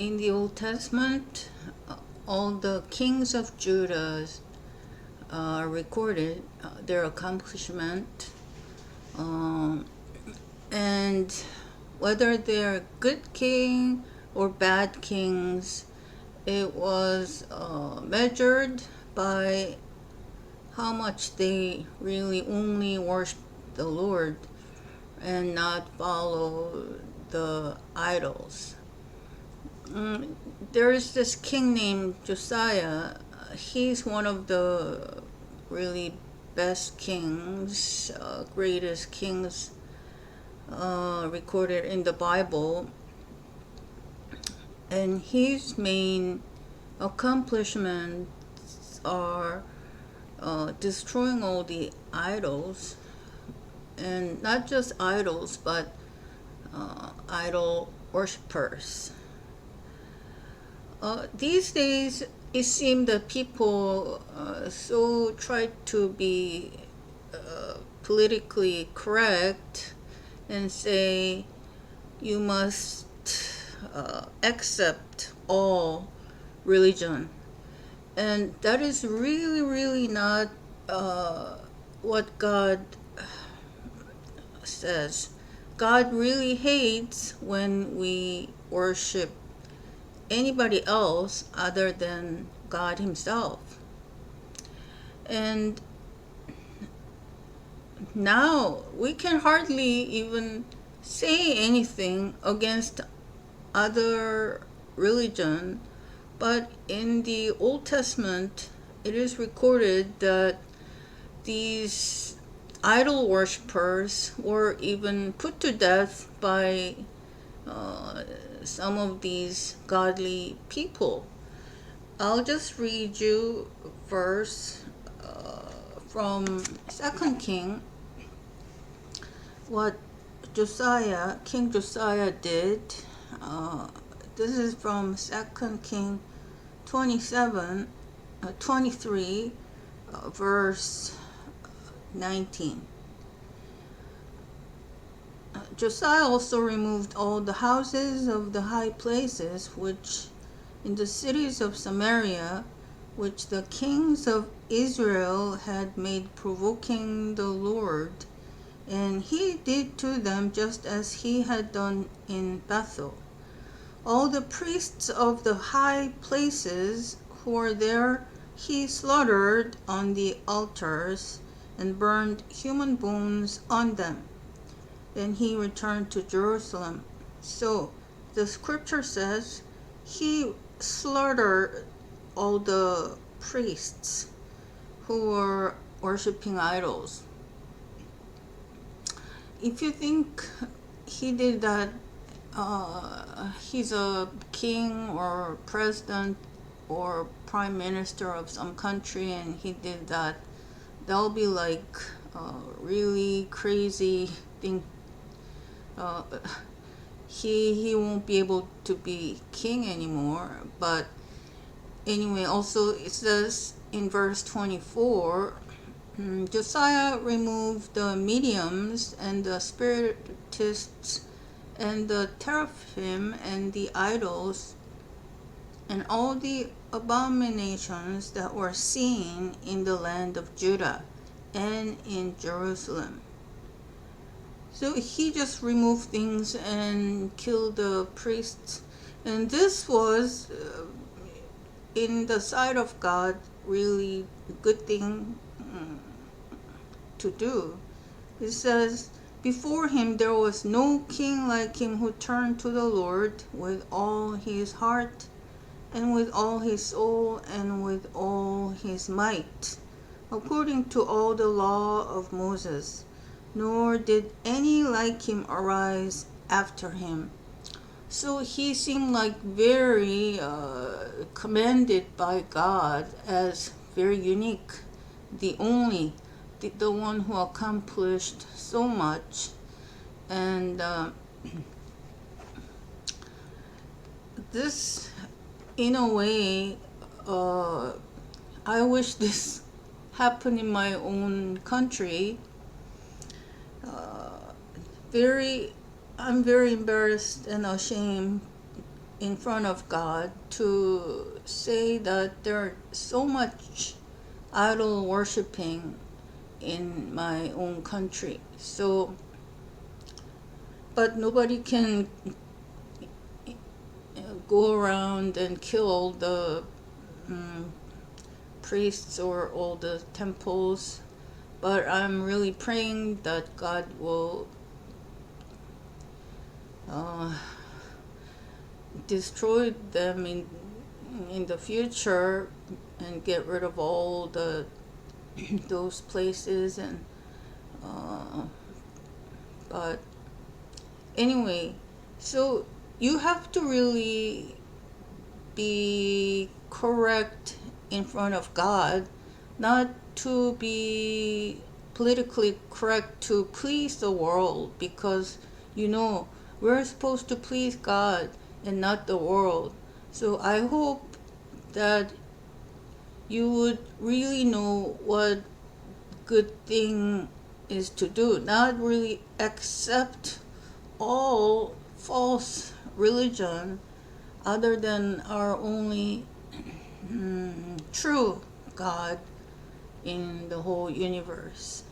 in the Old Testament, all the kings of Judah are recorded, their accomplishment, and whether they're good king or bad kings, it was measured by how much they really only worship the Lord and not follow the idols. There's this king named Josiah. He's one of the really best kings, greatest kings recorded in the Bible. And his main accomplishments are destroying all the idols, and not just idols, but idol worshippers. These days, it seems that people so try to be politically correct and say you must accept all religion. And that is really, really not what God says. God really hates when we worship anybody else other than God Himself. And now we can hardly even say anything against other religion, but in the Old Testament it is recorded that these idol worshippers were even put to death by some of these godly people. I'll just read you a verse from 2 King, what King Josiah did. This is from 2 King 23, verse 19. Josiah also removed all the houses of the high places which in the cities of Samaria, which the kings of Israel had made provoking the Lord, and he did to them just as he had done in Bethel. All the priests of the high places who were there he slaughtered on the altars and burned human bones on them. Then he returned to Jerusalem. So the scripture says he slaughtered all the priests who were worshiping idols. If you think he did that, he's a king or president or prime minister of some country and he did that, that'll be like a really crazy thing. He won't be able to be king anymore. But anyway, also it says in verse 24, Josiah removed the mediums and the spiritists and the teraphim and the idols and all the abominations that were seen in the land of Judah and in Jerusalem. So he just removed things and killed the priests. And this was, in the sight of God, really a good thing to do. It says, before him there was no king like him who turned to the Lord with all his heart and with all his soul and with all his might, according to all the law of Moses. Nor did any like him arise after him. So he seemed like very commended by God as very unique, the only, the one who accomplished so much. And this, in a way, I wish this happened in my own country. I'm very embarrassed and ashamed in front of God to say that there's so much idol worshiping in my own country. So, but nobody can go around and kill the priests or all the temples. But I'm really praying that God will destroy them in the future and get rid of all the those places. And but anyway, so you have to really be correct in front of God, not to be politically correct to please the world, because we're supposed to please God and not the world. So I hope that you would really know what good thing is to do, not really accept all false religion other than our only true God in the whole universe.